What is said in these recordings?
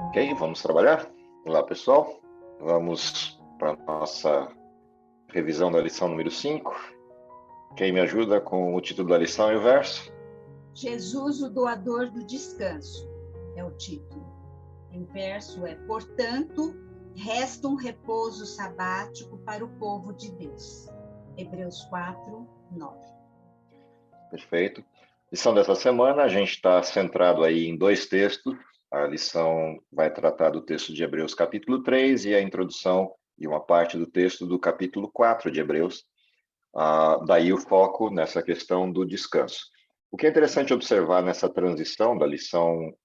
Ok, vamos trabalhar? Olá, pessoal. Vamos para a nossa revisão da lição número 5. Quem me ajuda com o título da lição e o verso? Jesus, o doador do descanso, é o título. E o verso é: portanto, resta um repouso sabático para o povo de Deus. Hebreus 4, 9. Perfeito. Lição dessa semana, a gente está centrado aí em dois textos. A lição vai tratar do texto de Hebreus capítulo 3 e a introdução e uma parte do texto do capítulo 4 de Hebreus. Daí o foco nessa questão do descanso. O que é interessante observar nessa transição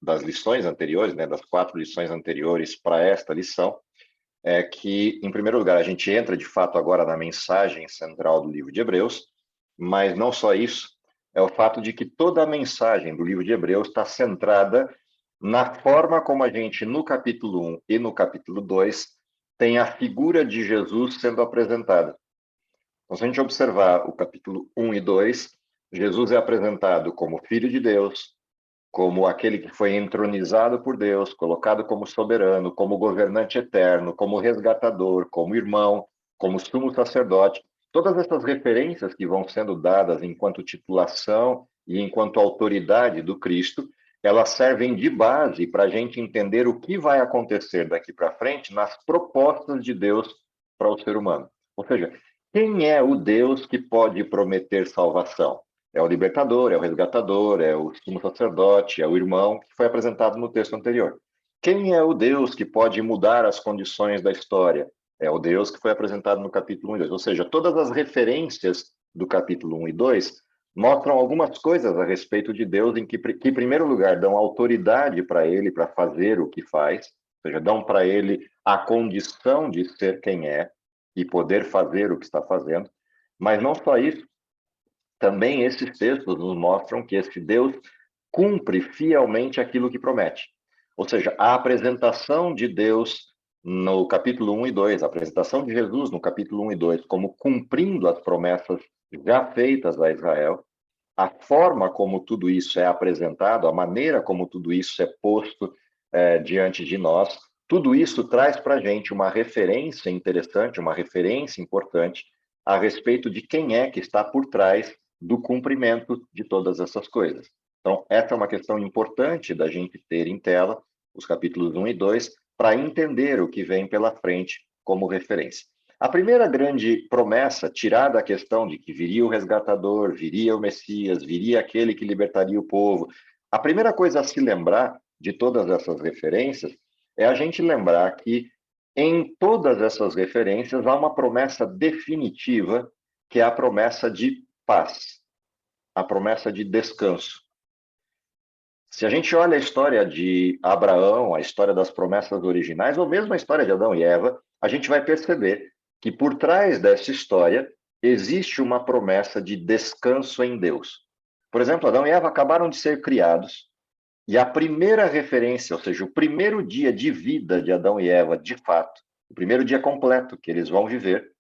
das lições anteriores, né, das 4 lições anteriores para esta lição, é que, em primeiro lugar, a gente entra de fato agora na mensagem central do livro de Hebreus, mas não só isso, é o fato de que toda a mensagem do livro de Hebreus está centrada na forma como a gente, no capítulo 1 e no capítulo 2, tem a figura de Jesus sendo apresentada. Então, se a gente observar o capítulo 1 e 2, Jesus é apresentado como Filho de Deus, como aquele que foi entronizado por Deus, colocado como soberano, como governante eterno, como resgatador, como irmão, como sumo sacerdote. Todas essas referências que vão sendo dadas enquanto titulação e enquanto autoridade do Cristo, elas servem de base para a gente entender o que vai acontecer daqui para frente nas propostas de Deus para o ser humano. Ou seja, quem é o Deus que pode prometer salvação? É o libertador, é o resgatador, é o sumo sacerdote, é o irmão que foi apresentado no texto anterior. Quem é o Deus que pode mudar as condições da história? É o Deus que foi apresentado no capítulo 1 e 2. Ou seja, todas as referências do capítulo 1 e 2 mostram algumas coisas a respeito de Deus em que em primeiro lugar, dão autoridade para ele para fazer o que faz, ou seja, dão para ele a condição de ser quem é e poder fazer o que está fazendo. Mas não só isso, também esses textos nos mostram que esse Deus cumpre fielmente aquilo que promete. Ou seja, a apresentação de Deus no capítulo 1 e 2, a apresentação de Jesus no capítulo 1 e 2, como cumprindo as promessas já feitas a Israel, a forma como tudo isso é apresentado, a maneira como tudo isso é posto diante de nós, tudo isso traz para a gente uma referência interessante, uma referência importante a respeito de quem é que está por trás do cumprimento de todas essas coisas. Então, essa é uma questão importante da gente ter em tela, os capítulos 1 e 2, para entender o que vem pela frente como referência. A primeira grande promessa, tirada a questão de que viria o resgatador, viria o Messias, viria aquele que libertaria o povo, a primeira coisa a se lembrar de todas essas referências é a gente lembrar que em todas essas referências há uma promessa definitiva, que é a promessa de paz, a promessa de descanso. Se a gente olha a história de Abraão, a história das promessas originais, ou mesmo a história de Adão e Eva, a gente vai perceber que por trás dessa história existe uma promessa de descanso em Deus. Por exemplo, Adão e Eva acabaram de ser criados, e a primeira referência, ou seja, o primeiro dia de vida de Adão e Eva, de fato, o primeiro dia completo que eles vão viver,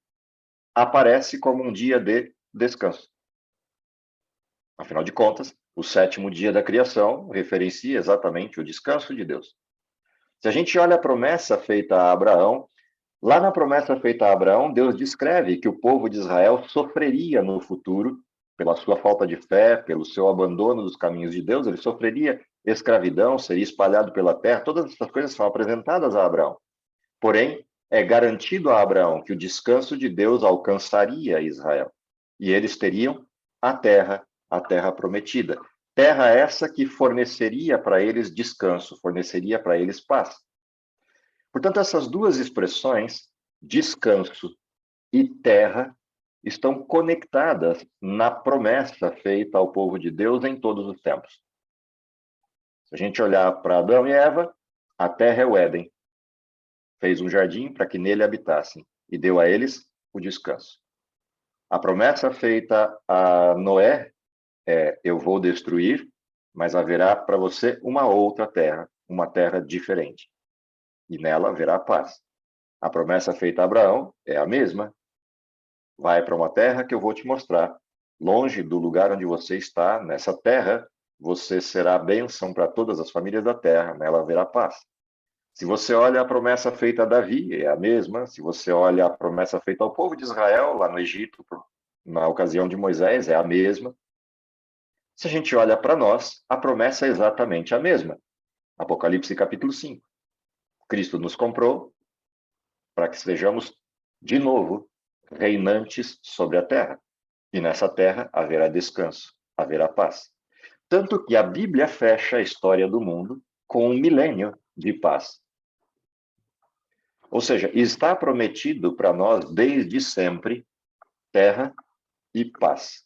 aparece como um dia de descanso. Afinal de contas, o sétimo dia da criação referencia exatamente o descanso de Deus. Se a gente olha a promessa feita a Abraão, lá na promessa feita a Abraão, Deus descreve que o povo de Israel sofreria no futuro, pela sua falta de fé, pelo seu abandono dos caminhos de Deus, ele sofreria escravidão, seria espalhado pela terra, todas essas coisas são apresentadas a Abraão. Porém, é garantido a Abraão que o descanso de Deus alcançaria Israel, e eles teriam a terra prometida. Terra essa que forneceria para eles descanso, forneceria para eles paz. Portanto, essas duas expressões, descanso e terra, estão conectadas na promessa feita ao povo de Deus em todos os tempos. Se a gente olhar para Adão e Eva, a terra é o Éden. Fez um jardim para que nele habitassem e deu a eles o descanso. A promessa feita a Noé é: eu vou destruir, mas haverá para você uma outra terra, uma terra diferente. E nela haverá paz. A promessa feita a Abraão é a mesma. Vai para uma terra que eu vou te mostrar. Longe do lugar onde você está, nessa terra, você será bênção para todas as famílias da terra, nela haverá paz. Se você olha a promessa feita a Davi, é a mesma. Se você olha a promessa feita ao povo de Israel, lá no Egito, na ocasião de Moisés, é a mesma. Se a gente olha para nós, a promessa é exatamente a mesma. Apocalipse capítulo 5. Cristo nos comprou para que sejamos, de novo, reinantes sobre a terra. E nessa terra haverá descanso, haverá paz. Tanto que a Bíblia fecha a história do mundo com um milênio de paz. Ou seja, está prometido para nós desde sempre terra e paz.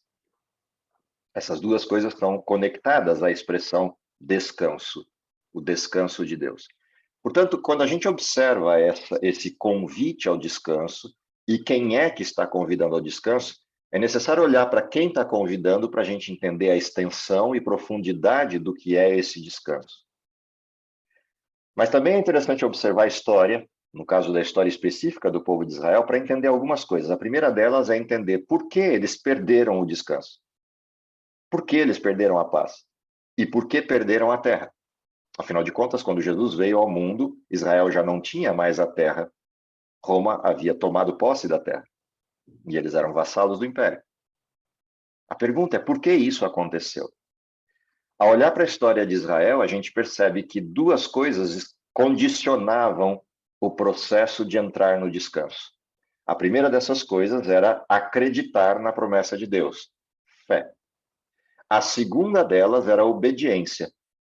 Essas duas coisas estão conectadas à expressão descanso, o descanso de Deus. Portanto, quando a gente observa esse convite ao descanso e quem é que está convidando ao descanso, é necessário olhar para quem está convidando para a gente entender a extensão e profundidade do que é esse descanso. Mas também é interessante observar a história, no caso da história específica do povo de Israel, para entender algumas coisas. A primeira delas é entender por que eles perderam o descanso. Por que eles perderam a paz? E por que perderam a terra? Afinal de contas, quando Jesus veio ao mundo, Israel já não tinha mais a terra. Roma havia tomado posse da terra. E eles eram vassalos do império. A pergunta é por que isso aconteceu? Ao olhar para a história de Israel, a gente percebe que duas coisas condicionavam o processo de entrar no descanso. A primeira dessas coisas era acreditar na promessa de Deus, fé. A segunda delas era a obediência,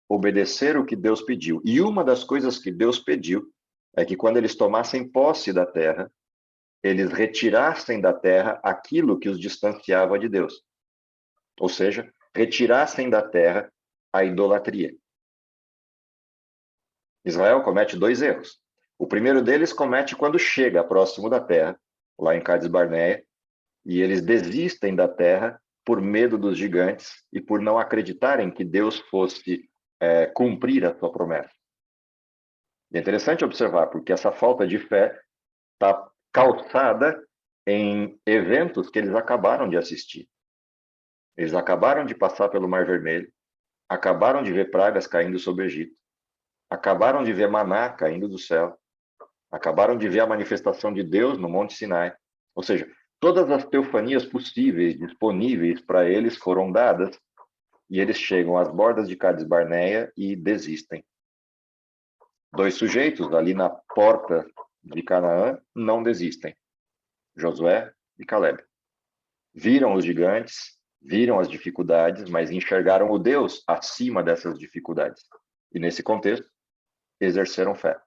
obedecer o que Deus pediu. E uma das coisas que Deus pediu é que quando eles tomassem posse da terra, eles retirassem da terra aquilo que os distanciava de Deus. Ou seja, retirassem da terra a idolatria. Israel comete dois erros. O primeiro deles comete quando chega próximo da terra, lá em Cades Barneia, e eles desistem da terra por medo dos gigantes e por não acreditarem que Deus fosse cumprir a sua promessa. E é interessante observar, porque essa falta de fé está calçada em eventos que eles acabaram de assistir. Eles acabaram de passar pelo Mar Vermelho, acabaram de ver pragas caindo sobre o Egito, acabaram de ver maná caindo do céu, acabaram de ver a manifestação de Deus no Monte Sinai. Ou seja, todas as teofanias possíveis, disponíveis para eles, foram dadas, e eles chegam às bordas de Cades Barneia e desistem. Dois sujeitos ali na porta de Canaã não desistem, Josué e Caleb. Viram os gigantes, viram as dificuldades, mas enxergaram o Deus acima dessas dificuldades. E nesse contexto, exerceram fé.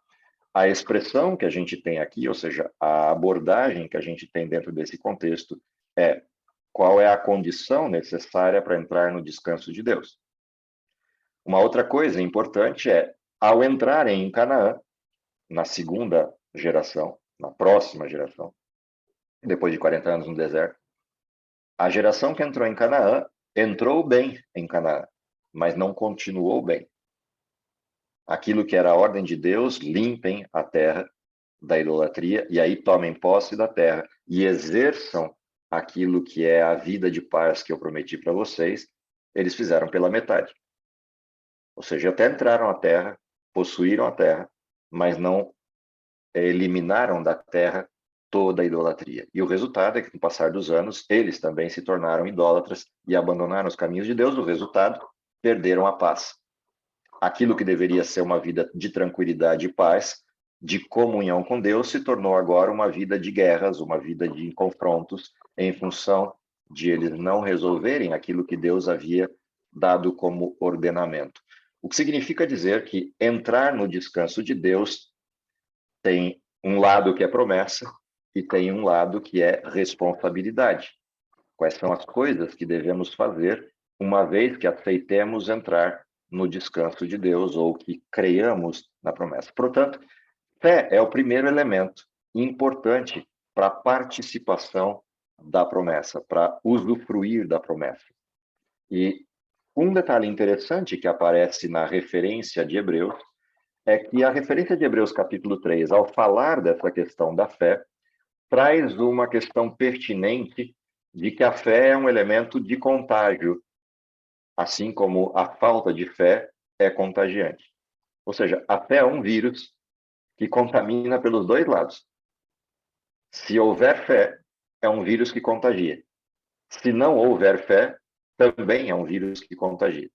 A expressão que a gente tem aqui, ou seja, a abordagem que a gente tem dentro desse contexto é qual é a condição necessária para entrar no descanso de Deus. Uma outra coisa importante é, ao entrarem em Canaã, na segunda geração, na próxima geração, depois de 40 anos no deserto, a geração que entrou em Canaã entrou bem em Canaã, mas não continuou bem. Aquilo que era a ordem de Deus, limpem a terra da idolatria, e aí tomem posse da terra e exerçam aquilo que é a vida de paz que eu prometi para vocês, eles fizeram pela metade. Ou seja, até entraram na terra, possuíram a terra, mas não eliminaram da terra toda a idolatria. E o resultado é que, com o passar dos anos, eles também se tornaram idólatras e abandonaram os caminhos de Deus. O resultado, perderam a paz. Aquilo que deveria ser uma vida de tranquilidade e paz, de comunhão com Deus, se tornou agora uma vida de guerras, uma vida de confrontos, em função de eles não resolverem aquilo que Deus havia dado como ordenamento. O que significa dizer que entrar no descanso de Deus tem um lado que é promessa e tem um lado que é responsabilidade. Quais são as coisas que devemos fazer uma vez que aceitemos entrar no descanso de Deus ou que creiamos na promessa. Portanto, fé é o primeiro elemento importante para a participação da promessa, para usufruir da promessa. E um detalhe interessante que aparece na referência de Hebreus é que a referência de Hebreus capítulo 3, ao falar dessa questão da fé, traz uma questão pertinente de que a fé é um elemento de contágio, assim como a falta de fé é contagiante. Ou seja, a fé é um vírus que contamina pelos dois lados. Se houver fé, é um vírus que contagia. Se não houver fé, também é um vírus que contagia.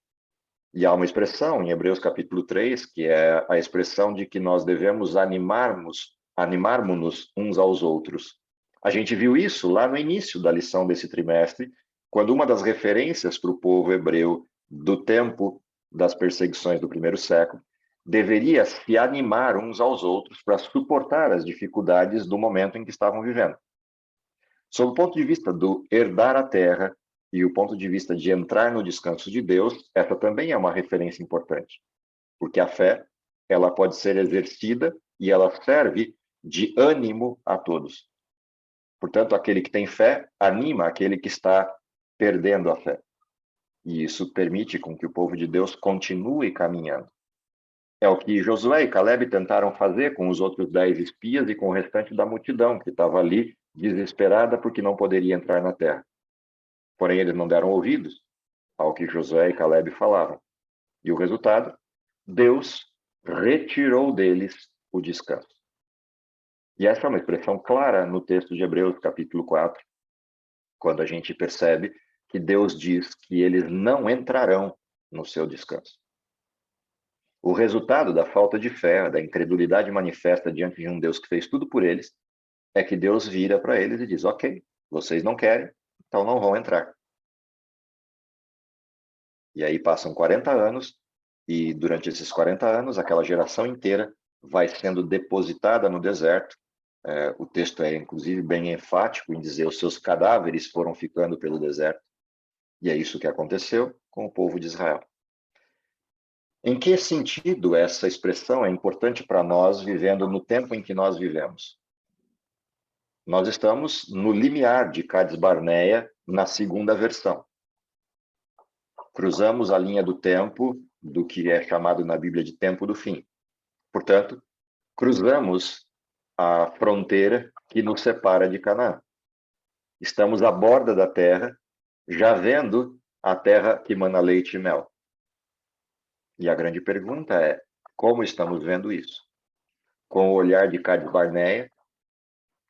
E há uma expressão em Hebreus capítulo 3, que é a expressão de que nós devemos animarmos-nos uns aos outros. A gente viu isso lá no início da lição desse trimestre, quando uma das referências para o povo hebreu do tempo das perseguições do primeiro século deveria se animar uns aos outros para suportar as dificuldades do momento em que estavam vivendo. Sob o ponto de vista do herdar a terra e o ponto de vista de entrar no descanso de Deus, essa também é uma referência importante, porque a fé, ela pode ser exercida e ela serve de ânimo a todos. Portanto, aquele que tem fé anima aquele que está perdendo a fé. E isso permite com que o povo de Deus continue caminhando. É o que Josué e Caleb tentaram fazer com os outros 10 espias e com o restante da multidão, que estava ali desesperada porque não poderia entrar na terra. Porém, eles não deram ouvidos ao que Josué e Caleb falavam. E o resultado? Deus retirou deles o descanso. E essa é uma expressão clara no texto de Hebreus, capítulo 4, quando a gente percebe que Deus diz que eles não entrarão no seu descanso. O resultado da falta de fé, da incredulidade manifesta diante de um Deus que fez tudo por eles, é que Deus vira para eles e diz: ok, vocês não querem, então não vão entrar. E aí passam 40 anos, e durante esses 40 anos, aquela geração inteira vai sendo depositada no deserto. O texto é, inclusive, bem enfático em dizer os seus cadáveres foram ficando pelo deserto. E é isso que aconteceu com o povo de Israel. Em que sentido essa expressão é importante para nós vivendo no tempo em que nós vivemos? Nós estamos no limiar de Cades Barneia na segunda versão. Cruzamos a linha do tempo do que é chamado na Bíblia de tempo do fim. Portanto, cruzamos a fronteira que nos separa de Canaã. Estamos à borda da terra, já vendo a terra que mana leite e mel. E a grande pergunta é: como estamos vendo isso? Com o olhar de Cades Barneia,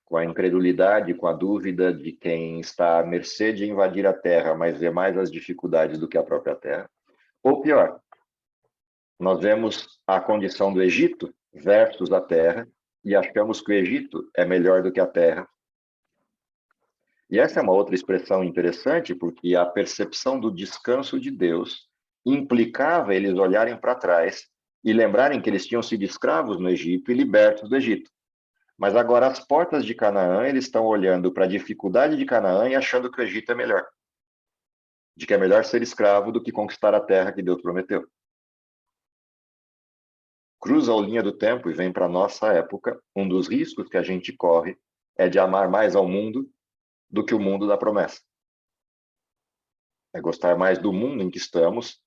com a incredulidade, com a dúvida de quem está à mercê de invadir a terra, mas vê mais as dificuldades do que a própria terra? Ou pior, nós vemos a condição do Egito versus a terra e achamos que o Egito é melhor do que a terra. E essa é uma outra expressão interessante, porque a percepção do descanso de Deus implicava eles olharem para trás e lembrarem que eles tinham sido escravos no Egito e libertos do Egito. Mas agora, às portas de Canaã, eles estão olhando para a dificuldade de Canaã e achando que o Egito é melhor. De que é melhor ser escravo do que conquistar a terra que Deus prometeu. Cruza a linha do tempo e vem para a nossa época, um dos riscos que a gente corre é de amar mais ao mundo do que o mundo da promessa. É gostar mais do mundo em que estamos.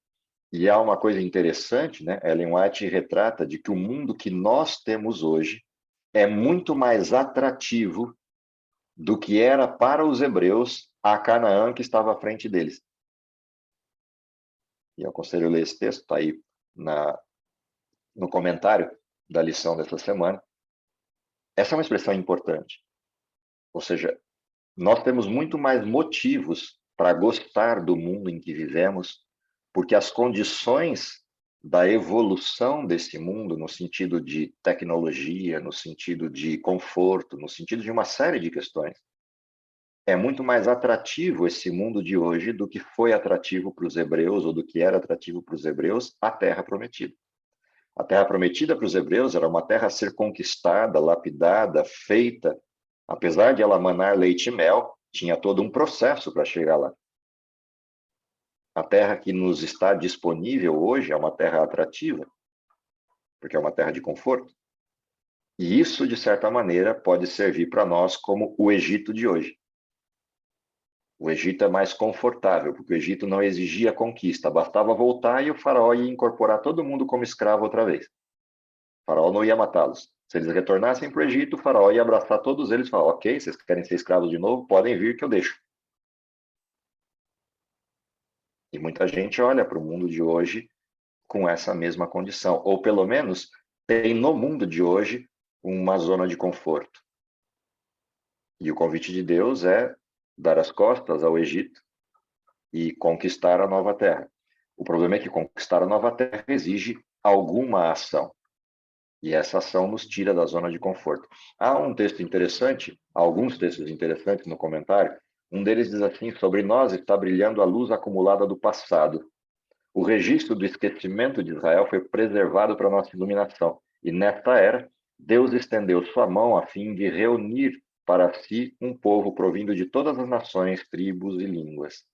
E há uma coisa interessante, né? Ellen White retrata de que o mundo que nós temos hoje é muito mais atrativo do que era para os hebreus a Canaã que estava à frente deles. E eu aconselho a ler esse texto, está aí no comentário da lição dessa semana. Essa é uma expressão importante. Ou seja, nós temos muito mais motivos para gostar do mundo em que vivemos, porque as condições da evolução desse mundo, no sentido de tecnologia, no sentido de conforto, no sentido de uma série de questões, é muito mais atrativo esse mundo de hoje do que foi atrativo para os hebreus, ou do que era atrativo para os hebreus, a Terra Prometida. A Terra Prometida para os hebreus era uma terra a ser conquistada, lapidada, feita. Apesar de ela manar leite e mel, tinha todo um processo para chegar lá. A terra que nos está disponível hoje é uma terra atrativa, porque é uma terra de conforto. E isso, de certa maneira, pode servir para nós como o Egito de hoje. O Egito é mais confortável, porque o Egito não exigia conquista, bastava voltar e o faraó ia incorporar todo mundo como escravo outra vez. O faraó não ia matá-los. Se eles retornassem para o Egito, o faraó ia abraçar todos eles e falar: ok, vocês querem ser escravos de novo? Podem vir que eu deixo. E muita gente olha para o mundo de hoje com essa mesma condição, ou pelo menos tem no mundo de hoje uma zona de conforto. E o convite de Deus é dar as costas ao Egito e conquistar a nova terra. O problema é que conquistar a nova terra exige alguma ação. E essa ação nos tira da zona de conforto. Há um texto interessante, alguns textos interessantes no comentário. Um deles diz assim: sobre nós está brilhando a luz acumulada do passado. O registro do esquecimento de Israel foi preservado para nossa iluminação. E nesta era, Deus estendeu sua mão a fim de reunir para si um povo provindo de todas as nações, tribos e línguas.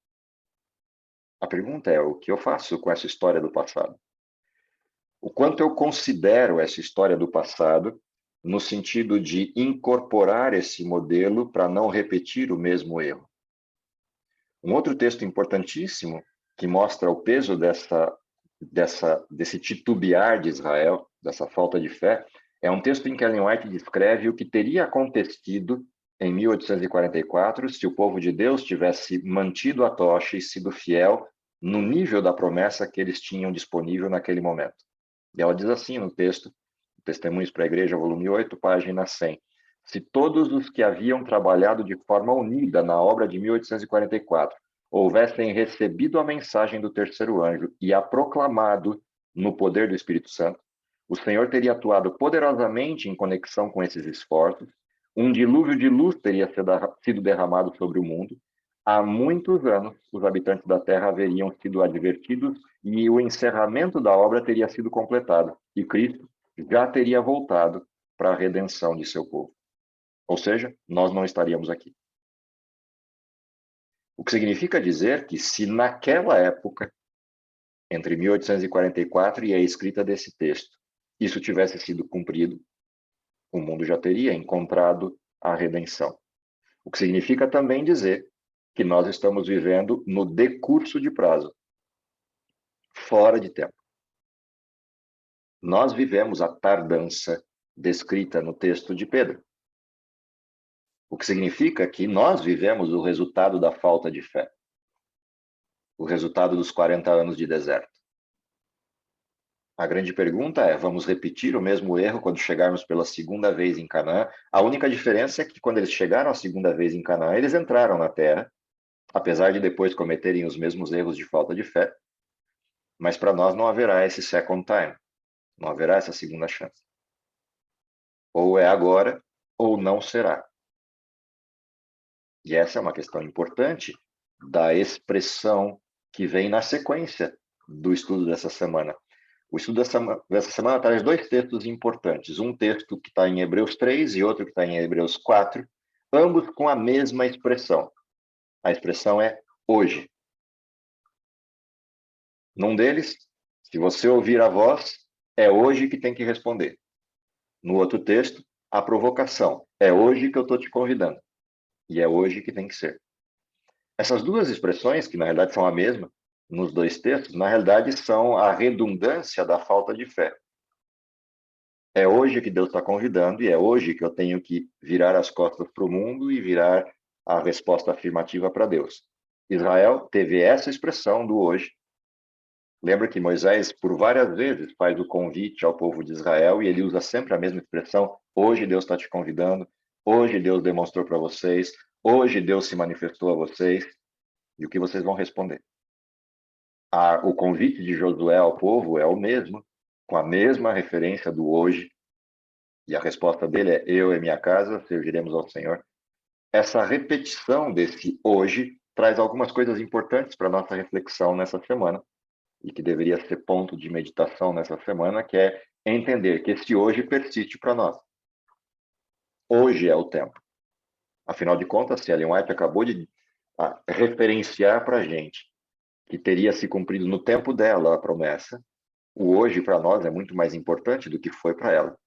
A pergunta é: o que eu faço com essa história do passado? O quanto eu considero essa história do passado no sentido de incorporar esse modelo para não repetir o mesmo erro. Um outro texto importantíssimo que mostra o peso desse titubear de Israel, dessa falta de fé, é um texto em que Ellen White descreve o que teria acontecido em 1844 se o povo de Deus tivesse mantido a tocha e sido fiel no nível da promessa que eles tinham disponível naquele momento. E ela diz assim no texto, Testemunhos para a Igreja, volume 8, página 100. Se todos os que haviam trabalhado de forma unida na obra de 1844 houvessem recebido a mensagem do terceiro anjo e a proclamado no poder do Espírito Santo, o Senhor teria atuado poderosamente em conexão com esses esforços, um dilúvio de luz teria sido derramado sobre o mundo. Há muitos anos, os habitantes da Terra haveriam sido advertidos e o encerramento da obra teria sido completado, e Cristo já teria voltado para a redenção de seu povo. Ou seja, nós não estaríamos aqui. O que significa dizer que se naquela época, entre 1844 e a escrita desse texto, isso tivesse sido cumprido, o mundo já teria encontrado a redenção. O que significa também dizer que nós estamos vivendo no decurso de prazo, fora de tempo. Nós vivemos a tardança descrita no texto de Pedro. O que significa que nós vivemos o resultado da falta de fé. O resultado dos 40 anos de deserto. A grande pergunta é: vamos repetir o mesmo erro quando chegarmos pela segunda vez em Canaã? A única diferença é que quando eles chegaram a segunda vez em Canaã, eles entraram na terra, apesar de depois cometerem os mesmos erros de falta de fé. Mas para nós não haverá esse second time, não haverá essa segunda chance. Ou é agora, ou não será. E essa é uma questão importante da expressão que vem na sequência do estudo dessa semana. O estudo dessa semana traz dois textos importantes. Um texto que está em Hebreus 3 e outro que está em Hebreus 4, ambos com a mesma expressão. A expressão é hoje. Num deles, se você ouvir a voz, é hoje que tem que responder. No outro texto, a provocação. É hoje que eu estou te convidando. E é hoje que tem que ser. Essas duas expressões, que na realidade são a mesma, nos dois textos, na realidade são a redundância da falta de fé. É hoje que Deus está convidando e é hoje que eu tenho que virar as costas para o mundo e virar a resposta afirmativa para Deus. Israel teve essa expressão do hoje. Lembra que Moisés, por várias vezes, faz o convite ao povo de Israel e ele usa sempre a mesma expressão: hoje Deus está te convidando, hoje Deus demonstrou para vocês, hoje Deus se manifestou a vocês, e o que vocês vão responder? O convite de Josué ao povo é o mesmo, com a mesma referência do hoje, e a resposta dele é: eu e minha casa serviremos ao Senhor. Essa repetição desse hoje traz algumas coisas importantes para a nossa reflexão nessa semana, e que deveria ser ponto de meditação nessa semana, que é entender que esse hoje persiste para nós. Hoje é o tempo. Afinal de contas, se Ellen White acabou de referenciar para a gente que teria se cumprido no tempo dela a promessa, o hoje para nós é muito mais importante do que foi para ela.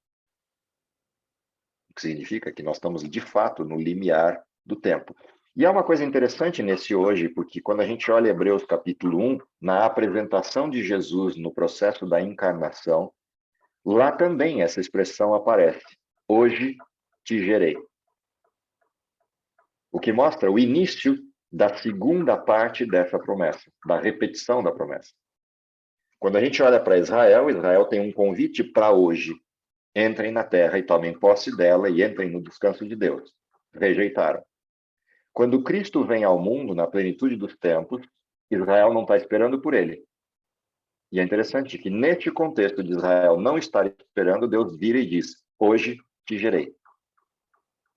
O que significa que nós estamos, de fato, no limiar do tempo. E há uma coisa interessante nesse hoje, porque quando a gente olha Hebreus capítulo 1, na apresentação de Jesus no processo da encarnação, lá também essa expressão aparece: hoje te gerei. O que mostra o início da segunda parte dessa promessa, da repetição da promessa. Quando a gente olha para Israel, Israel tem um convite para hoje. entrem na terra e tomem posse dela e entrem no descanso de Deus. Rejeitaram. Quando Cristo vem ao mundo, na plenitude dos tempos, Israel não está esperando por ele. E é interessante que, neste contexto de Israel não estar esperando, Deus vira e diz: hoje te gerei.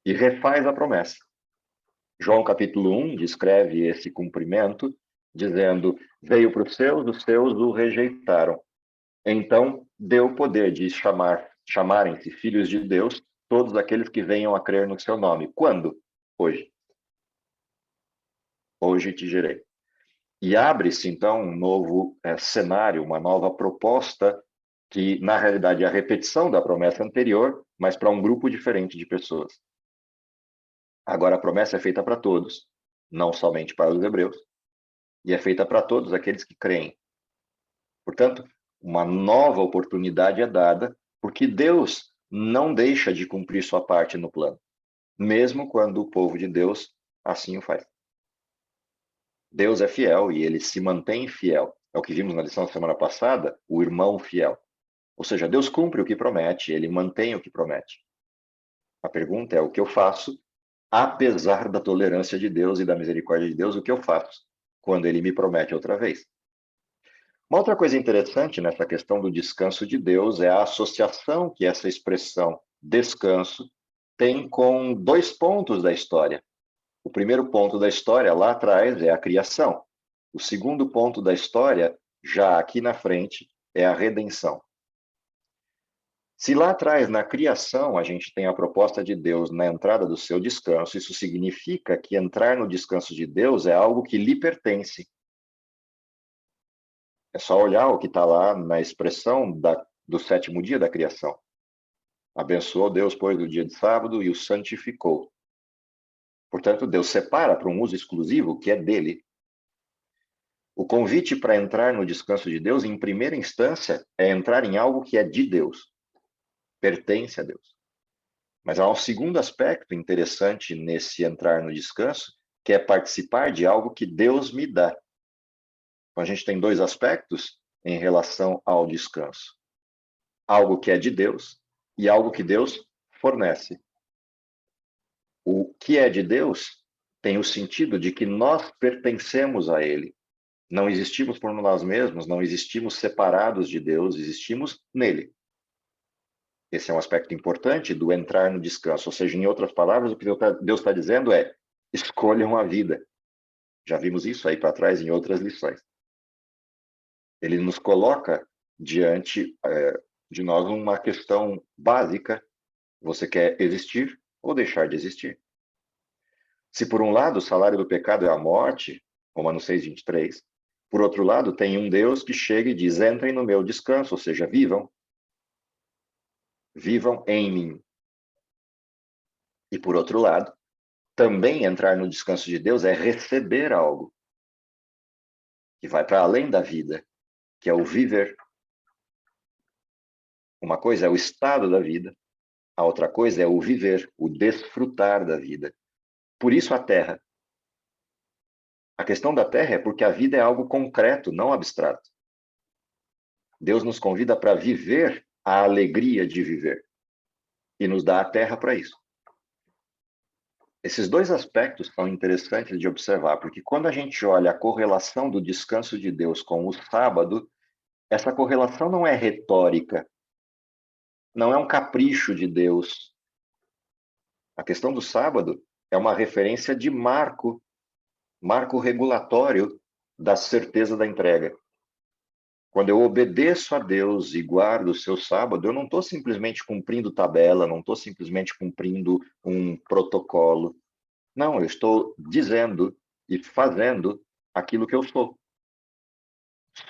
E refaz a promessa. João capítulo 1 descreve esse cumprimento, dizendo: veio para os seus o rejeitaram. Então, deu poder de chamarem-se filhos de Deus todos aqueles que venham a crer no seu nome. Quando? Hoje. Hoje te gerei. E abre-se, então, um novo cenário, uma nova proposta, que, na realidade, é a repetição da promessa anterior, mas para um grupo diferente de pessoas. Agora, a promessa é feita para todos, não somente para os hebreus, e é feita para todos aqueles que creem. Portanto, uma nova oportunidade é dada, porque Deus não deixa de cumprir sua parte no plano, mesmo quando o povo de Deus assim o faz. Deus é fiel e ele se mantém fiel. É o que vimos na lição da semana passada, o irmão fiel. Ou seja, Deus cumpre o que promete, ele mantém o que promete. A pergunta é: o que eu faço, apesar da tolerância de Deus e da misericórdia de Deus, o que eu faço quando ele me promete outra vez? Uma outra coisa interessante nessa questão do descanso de Deus é a associação que essa expressão descanso tem com dois pontos da história. O primeiro ponto da história, lá atrás, é a criação. O segundo ponto da história, já aqui na frente, é a redenção. Se lá atrás, na criação, a gente tem a proposta de Deus na entrada do seu descanso, isso significa que entrar no descanso de Deus é algo que lhe pertence. É só olhar o que está lá na expressão do sétimo dia da criação. Abençoou Deus, pois, o dia de sábado e o santificou. Portanto, Deus separa para um uso exclusivo que é dele. O convite para entrar no descanso de Deus, em primeira instância, é entrar em algo que é de Deus, pertence a Deus. Mas há um segundo aspecto interessante nesse entrar no descanso, que é participar de algo que Deus me dá. Então, a gente tem dois aspectos em relação ao descanso: algo que é de Deus e algo que Deus fornece. O que é de Deus tem o sentido de que nós pertencemos a Ele. Não existimos por nós mesmos, não existimos separados de Deus, existimos nele. Esse é um aspecto importante do entrar no descanso. Ou seja, em outras palavras, o que Deus está dizendo é: escolham a vida. Já vimos isso aí para trás em outras lições. Ele nos coloca diante de nós uma questão básica: você quer existir ou deixar de existir? Se por um lado o salário do pecado é a morte, Romanos 6:23, por outro lado tem um Deus que chega e diz: entrem no meu descanso, ou seja, vivam em mim. E por outro lado, também entrar no descanso de Deus é receber algo que vai para além da vida, que é o viver. Uma coisa é o estado da vida, a outra coisa é o viver, o desfrutar da vida. Por isso a terra. A questão da terra é porque a vida é algo concreto, não abstrato. Deus nos convida para viver a alegria de viver e nos dá a terra para isso. Esses dois aspectos são interessantes de observar, porque quando a gente olha a correlação do descanso de Deus com o sábado, essa correlação não é retórica, não é um capricho de Deus. A questão do sábado é uma referência de marco regulatório da certeza da entrega. Quando eu obedeço a Deus e guardo o seu sábado, eu não estou simplesmente cumprindo tabela, não estou simplesmente cumprindo um protocolo. Não, eu estou dizendo e fazendo aquilo que eu sou.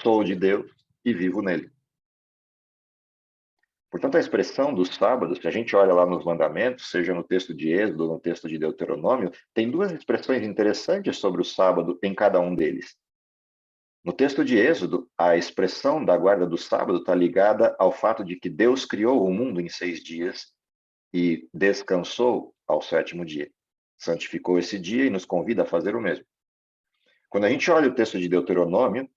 Sou de Deus e vivo nele. Portanto, a expressão do sábado, se a gente olha lá nos mandamentos, seja no texto de Êxodo ou no texto de Deuteronômio, tem duas expressões interessantes sobre o sábado em cada um deles. No texto de Êxodo, a expressão da guarda do sábado está ligada ao fato de que Deus criou o mundo em 6 dias e descansou ao 7º dia. Santificou esse dia e nos convida a fazer o mesmo. Quando a gente olha o texto de Deuteronômio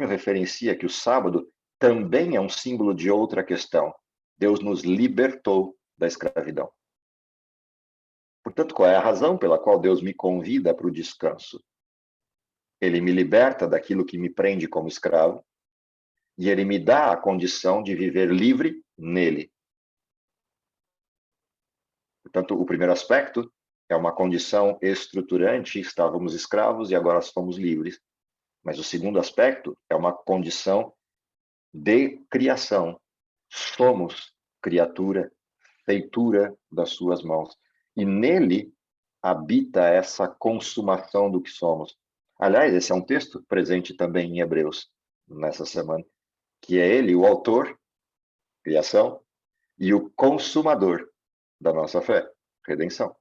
referencia que o sábado também é um símbolo de outra questão. Deus nos libertou da escravidão. Portanto, qual é a razão pela qual Deus me convida para o descanso? Ele me liberta daquilo que me prende como escravo e ele me dá a condição de viver livre nele. Portanto, o primeiro aspecto é uma condição estruturante, estávamos escravos e agora somos livres. Mas o segundo aspecto é uma condição de criação. Somos criatura, feitura das suas mãos. E nele habita essa consumação do que somos. Aliás, esse é um texto presente também em Hebreus, nessa semana, que é ele, o autor, criação, e o consumador da nossa fé, redenção.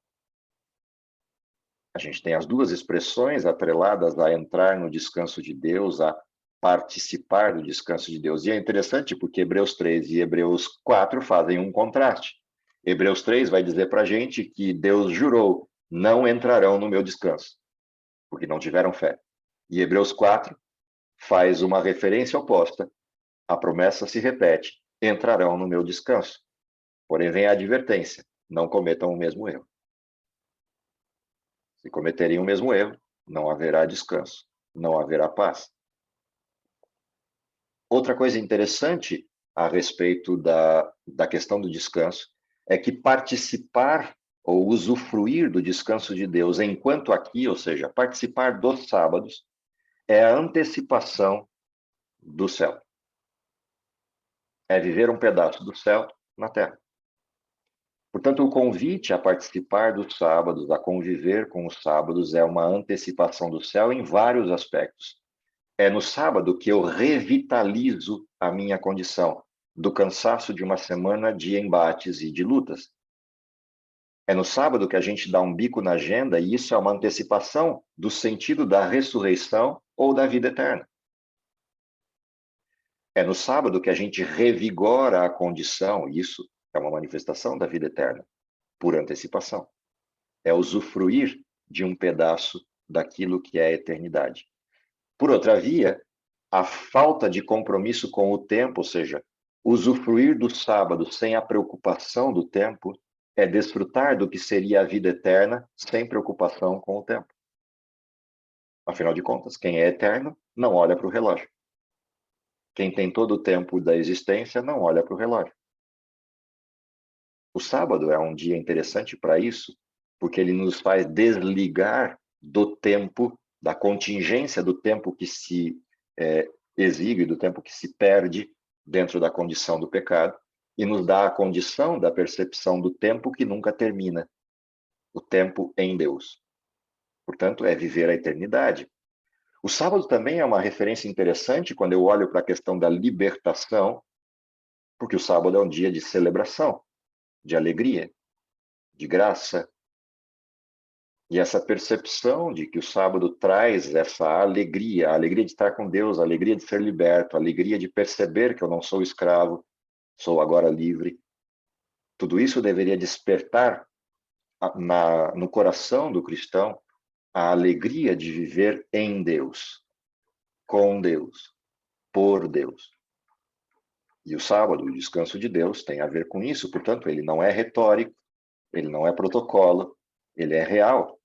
A gente tem as duas expressões atreladas a entrar no descanso de Deus, a participar do descanso de Deus. E é interessante porque Hebreus 3 e Hebreus 4 fazem um contraste. Hebreus 3 vai dizer para a gente que Deus jurou, não entrarão no meu descanso, porque não tiveram fé. E Hebreus 4 faz uma referência oposta. A promessa se repete, entrarão no meu descanso. Porém, vem a advertência, não cometam o mesmo erro. Se cometerem o mesmo erro, não haverá descanso, não haverá paz. Outra coisa interessante a respeito da questão do descanso é que participar ou usufruir do descanso de Deus enquanto aqui, ou seja, participar dos sábados, é a antecipação do céu. É viver um pedaço do céu na terra. Portanto, o convite a participar dos sábados, a conviver com os sábados, é uma antecipação do céu em vários aspectos. É no sábado que eu revitalizo a minha condição do cansaço de uma semana de embates e de lutas. É no sábado que a gente dá um bico na agenda e isso é uma antecipação do sentido da ressurreição ou da vida eterna. É no sábado que a gente revigora a condição, e isso é uma manifestação da vida eterna, por antecipação. É usufruir de um pedaço daquilo que é a eternidade. Por outra via, a falta de compromisso com o tempo, ou seja, usufruir do sábado sem a preocupação do tempo, é desfrutar do que seria a vida eterna sem preocupação com o tempo. Afinal de contas, quem é eterno não olha para o relógio. Quem tem todo o tempo da existência não olha para o relógio. O sábado é um dia interessante para isso, porque ele nos faz desligar do tempo, da contingência do tempo que se exigue, do tempo que se perde dentro da condição do pecado, e nos dá a condição da percepção do tempo que nunca termina, o tempo em Deus. Portanto, é viver a eternidade. O sábado também é uma referência interessante quando eu olho para a questão da libertação, porque o sábado é um dia de celebração, de alegria, de graça. E essa percepção de que o sábado traz essa alegria, a alegria de estar com Deus, a alegria de ser liberto, a alegria de perceber que eu não sou escravo, sou agora livre. Tudo isso deveria despertar no coração do cristão a alegria de viver em Deus, com Deus, por Deus. E o sábado, o descanso de Deus, tem a ver com isso. Portanto, ele não é retórico, ele não é protocolo, ele é real.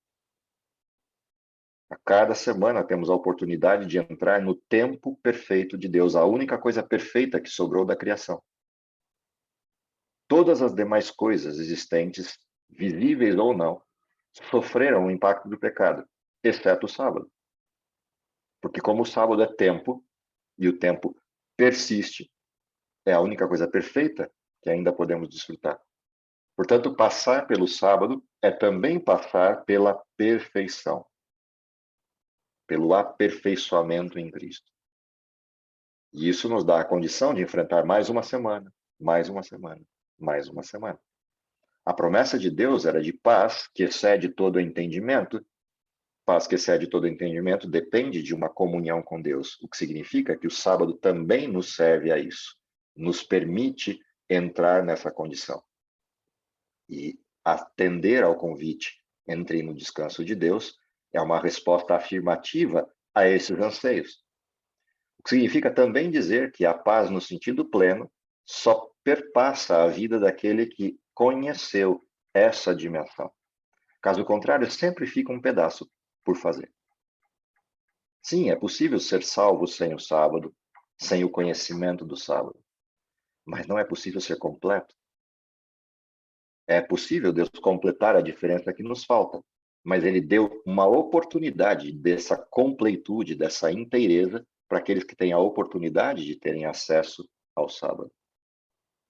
A cada semana temos a oportunidade de entrar no tempo perfeito de Deus, a única coisa perfeita que sobrou da criação. Todas as demais coisas existentes, visíveis ou não, sofreram o impacto do pecado, exceto o sábado. Porque como o sábado é tempo, e o tempo persiste, é a única coisa perfeita que ainda podemos desfrutar. Portanto, passar pelo sábado é também passar pela perfeição, pelo aperfeiçoamento em Cristo. E isso nos dá a condição de enfrentar mais uma semana, mais uma semana, mais uma semana. A promessa de Deus era de paz, que excede todo o entendimento. Paz que excede todo o entendimento depende de uma comunhão com Deus, o que significa que o sábado também nos serve a isso, nos permite entrar nessa condição. E atender ao convite, entre no descanso de Deus, é uma resposta afirmativa a esses anseios. O que significa também dizer que a paz no sentido pleno só perpassa a vida daquele que conheceu essa dimensão. Caso contrário, sempre fica um pedaço por fazer. Sim, é possível ser salvo sem o sábado, sem o conhecimento do sábado, mas não é possível ser completo. É possível Deus completar a diferença que nos falta, mas Ele deu uma oportunidade dessa completude, dessa inteireza, para aqueles que têm a oportunidade de terem acesso ao sábado.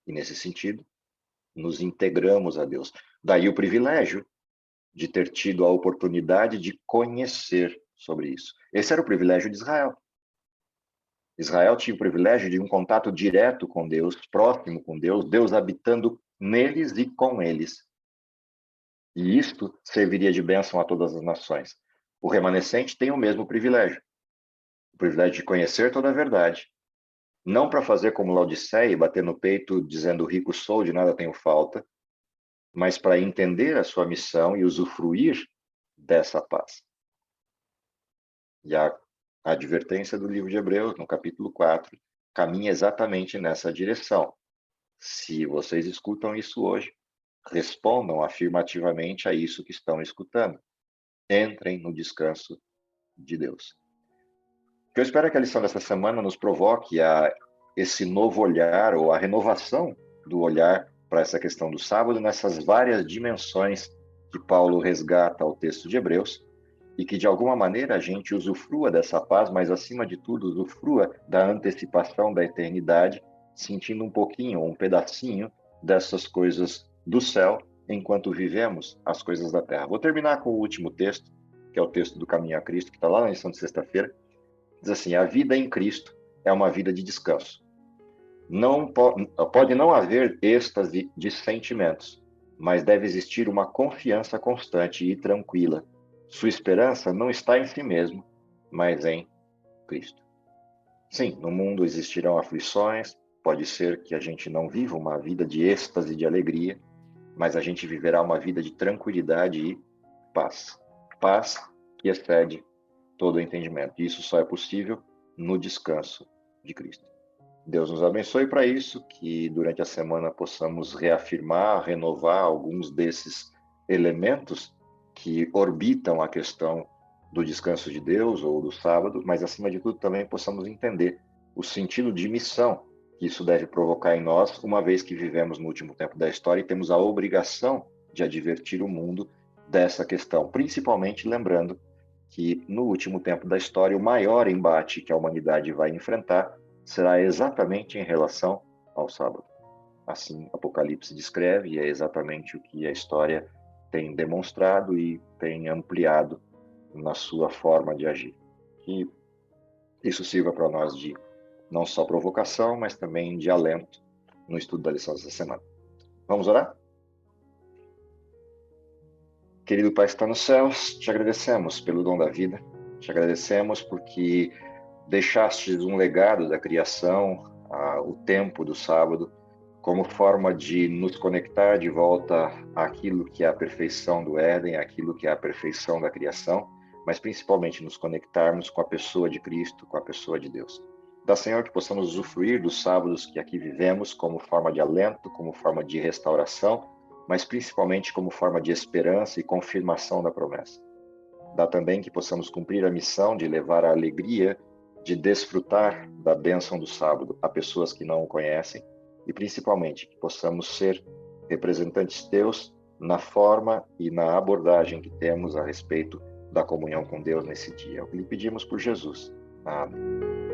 E nesse sentido, nos integramos a Deus. Daí o privilégio de ter tido a oportunidade de conhecer sobre isso. Esse era o privilégio de Israel. Israel tinha o privilégio de um contato direto com Deus, próximo com Deus, Deus habitando neles e com eles. E isto serviria de bênção a todas as nações. O remanescente tem o mesmo privilégio. O privilégio de conhecer toda a verdade. Não para fazer como Laodiceia e bater no peito dizendo rico sou, de nada tenho falta, mas para entender a sua missão e usufruir dessa paz. E a advertência do livro de Hebreus, no capítulo 4, caminha exatamente nessa direção. Se vocês escutam isso hoje, respondam afirmativamente a isso que estão escutando. Entrem no descanso de Deus. Eu espero que a lição dessa semana nos provoque a esse novo olhar, ou a renovação do olhar para essa questão do sábado, nessas várias dimensões que Paulo resgata ao texto de Hebreus, e que de alguma maneira a gente usufrua dessa paz, mas acima de tudo usufrua da antecipação da eternidade, sentindo um pouquinho, um pedacinho dessas coisas do céu, enquanto vivemos as coisas da terra. Vou terminar com o último texto, que é o texto do Caminho a Cristo, que está lá na lição de sexta-feira. Diz assim: a vida em Cristo é uma vida de descanso. Não pode não haver êxtase de sentimentos, mas deve existir uma confiança constante e tranquila. Sua esperança não está em si mesmo, mas em Cristo. Sim, no mundo existirão aflições, pode ser que a gente não viva uma vida de êxtase, de alegria, mas a gente viverá uma vida de tranquilidade e paz. Paz que excede todo o entendimento. E isso só é possível no descanso de Cristo. Deus nos abençoe para isso, que durante a semana possamos reafirmar, renovar alguns desses elementos que orbitam a questão do descanso de Deus ou do sábado, mas acima de tudo também possamos entender o sentido de missão que isso deve provocar em nós, uma vez que vivemos no último tempo da história e temos a obrigação de advertir o mundo dessa questão, principalmente lembrando que no último tempo da história o maior embate que a humanidade vai enfrentar será exatamente em relação ao sábado. Assim, Apocalipse descreve, e é exatamente o que a história tem demonstrado e tem ampliado na sua forma de agir. Que isso sirva para nós de não só provocação, mas também de alento no estudo da lição dessa semana. Vamos orar? Querido Pai que está nos céus, te agradecemos pelo dom da vida, te agradecemos porque deixastes um legado da criação, o tempo do sábado, como forma de nos conectar de volta àquilo que é a perfeição do Éden, àquilo que é a perfeição da criação, mas principalmente nos conectarmos com a pessoa de Cristo, com a pessoa de Deus. Dá, Senhor, que possamos usufruir dos sábados que aqui vivemos como forma de alento, como forma de restauração, mas principalmente como forma de esperança e confirmação da promessa. Dá também que possamos cumprir a missão de levar a alegria de desfrutar da bênção do sábado a pessoas que não o conhecem, e principalmente que possamos ser representantes teus na forma e na abordagem que temos a respeito da comunhão com Deus nesse dia. É o que lhe pedimos por Jesus. Amém.